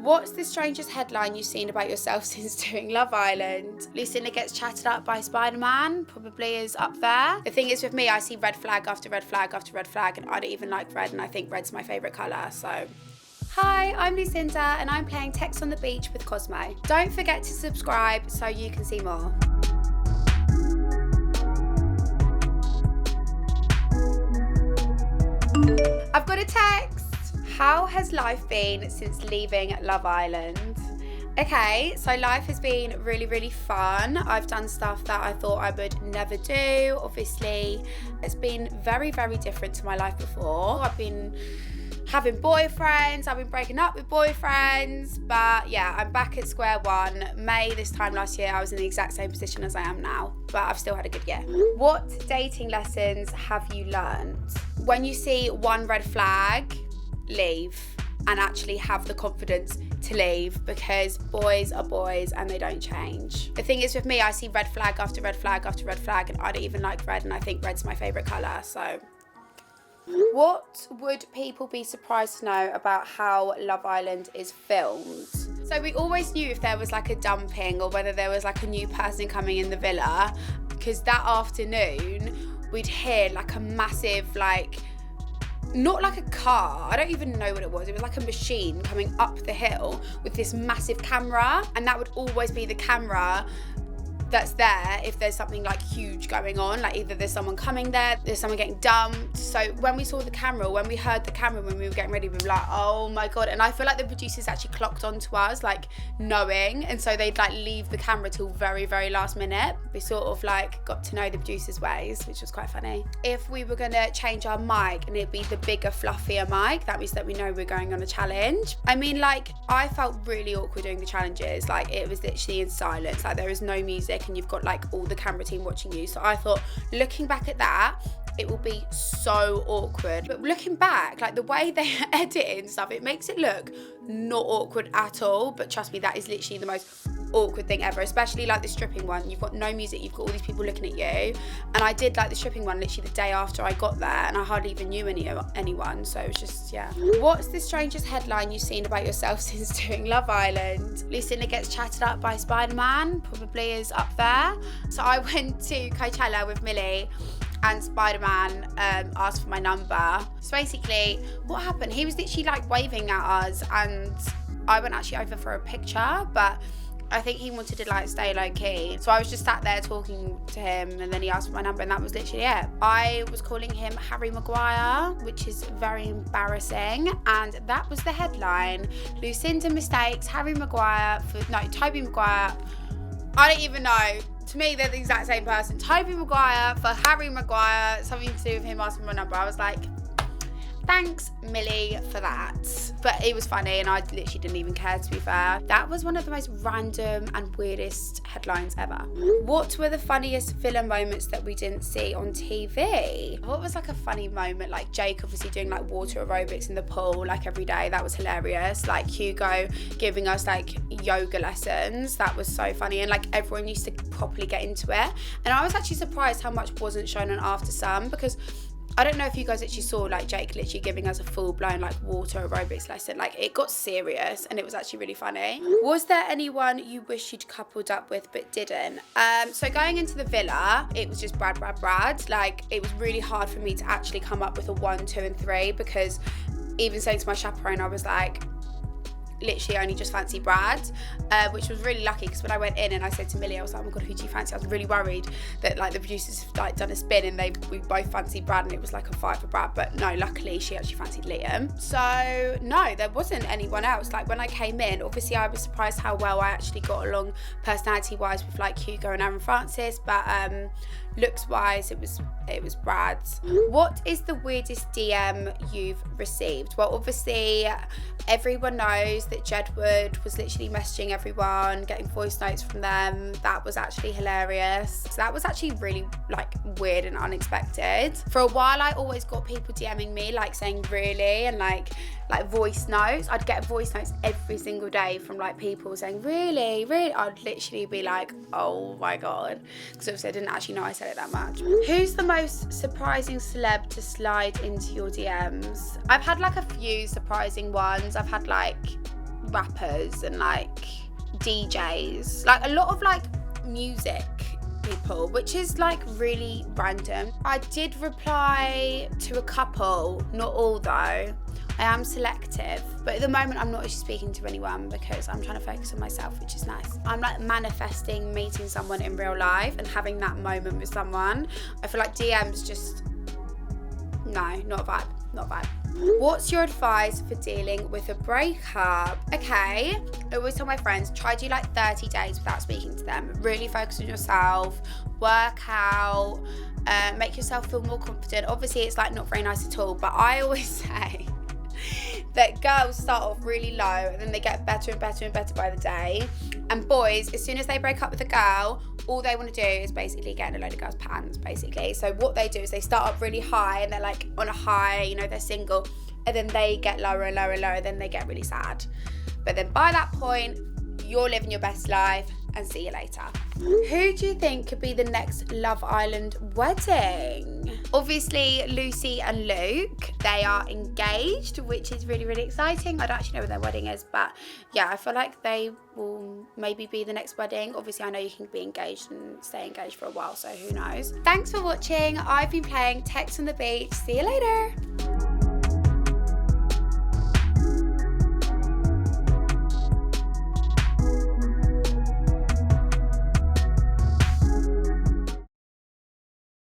What's the strangest headline you've seen about yourself since doing Love Island? Lucinda gets chatted up by Spider-Man, probably is up there. The thing is with me, I see red flag after red flag after red flag, and I don't even like red, and I think red's my favourite colour, so... Hi, I'm Lucinda, and I'm playing Text on the Beach with Cosmo. Don't forget to subscribe so you can see more. I've got a text. How has life been since leaving Love Island? Okay, so life has been really, really fun. I've done stuff that I thought I would never do. Obviously, it's been very, very different to my life before. I've been having boyfriends, I've been breaking up with boyfriends, but yeah, I'm back at square one. May this time last year, I was in the exact same position as I am now, but I've still had a good year. What dating lessons have you learned? When you see one red flag, leave, and actually have the confidence to leave, because boys are boys and they don't change. The thing is with me, I see red flag after red flag after red flag, and I don't even like red, and I think red's my favourite colour, so... What would people be surprised to know about how Love Island is filmed? So we always knew if there was like a dumping or whether there was like a new person coming in the villa, because that afternoon we'd hear like a massive, like, not like a car, I don't even know what it was like a machine coming up the hill with this massive camera, and that would always be the camera that's there if there's something like huge going on, like either there's someone coming there, there's someone getting dumped. So when we saw the camera, when we heard the camera, when we were getting ready, we were like, oh my God. And I feel like the producers actually clocked onto us, like knowing, and so they'd like leave the camera till very, very last minute. We sort of like got to know the producers' ways, which was quite funny. If we were gonna change our mic and it'd be the bigger, fluffier mic, that means that we know we're going on a challenge. I mean, like, I felt really awkward doing the challenges. Like, it was literally in silence, like there is no music, and you've got like all the camera team watching you. So I thought, looking back at that, it will be so awkward. But looking back, like the way they edit it and stuff, it makes it look not awkward at all. But trust me, that is literally the most awkward thing ever, especially like the stripping one. You've got no music, you've got all these people looking at you. And I did like the stripping one literally the day after I got there, and I hardly even knew anyone, so it was just, yeah. What's the strangest headline you've seen about yourself since doing Love Island? Lucinda gets chatted up by Spider-Man, probably is up there. So I went to Coachella with Millie, and Spider-Man asked for my number. So basically, what happened? He was literally like waving at us, and I went actually over for a picture, but I think he wanted to like stay low key. So I was just sat there talking to him, and then he asked for my number, and that was literally it. I was calling him Harry Maguire, which is very embarrassing, and that was the headline. Lucinda mistakes Harry Maguire Tobey Maguire. I don't even know. To me, they're the exact same person. Tobey Maguire for Harry Maguire, something to do with him asking for my number. I was like, thanks, Millie, for that. But it was funny, and I literally didn't even care, to be fair. That was one of the most random and weirdest headlines ever. What were the funniest villa moments that we didn't see on TV? What was like a funny moment? Like Jake obviously doing like water aerobics in the pool like every day. That was hilarious. Like Hugo giving us like yoga lessons. That was so funny. And like everyone used to properly get into it. And I was actually surprised how much wasn't shown on After Sun, because I don't know if you guys actually saw like Jake literally giving us a full-blown like water aerobics lesson. Like it got serious, and it was actually really funny. Was there anyone you wish you'd coupled up with but didn't? So going into the villa, it was just Brad. Like it was really hard for me to actually come up with a 1, 2 and 3, because even saying to my chaperone, I was like, literally only just fancy Brad, which was really lucky, because when I went in and I said to Millie, I was like, oh my God, who do you fancy? I was really worried that like the producers had like done a spin and we both fancied Brad, and it was like a fight for Brad, but no, luckily she actually fancied Liam. So no, there wasn't anyone else. Like when I came in, obviously I was surprised how well I actually got along personality wise with like Hugo and Aaron Francis, but looks wise it was Brad's. What is the weirdest DM you've received? Well, obviously everyone knows that Jedward was literally messaging everyone, getting voice notes from them. That was actually hilarious. So that was actually really like weird and unexpected. For a while I always got people DMing me like saying really, and like voice notes. I'd get voice notes every single day from like people saying really. I'd literally be like, oh my God, because obviously I didn't actually know I said it that much. Who's the most surprising celeb to slide into your DMs? I've had like a few surprising ones. I've had like rappers and like DJs, like a lot of like music people, which is like really random. I did reply to a couple, not all though. I am selective, but at the moment I'm not actually speaking to anyone because I'm trying to focus on myself, which is nice. I'm like manifesting meeting someone in real life and having that moment with someone. I feel like DMs just, no, not a vibe, not a vibe. What's your advice for dealing with a breakup? Okay, I always tell my friends, try to do like 30 days without speaking to them. Really focus on yourself, work out, make yourself feel more confident. Obviously it's like not very nice at all, but I always say that girls start off really low and then they get better and better and better by the day. And boys, as soon as they break up with a girl, all they want to do is basically get in a load of girls' pants, basically. So what they do is they start up really high and they're like on a high, you know, they're single, and then they get lower and lower and lower, then they get really sad. But then by that point, you're living your best life, and see you later. Who do you think could be the next Love Island wedding? Obviously, Lucy and Luke, they are engaged, which is really, really exciting. I don't actually know when their wedding is, but yeah, I feel like they will maybe be the next wedding. Obviously, I know you can be engaged and stay engaged for a while, so who knows. Thanks for watching. I've been playing Text on the Beach. See you later.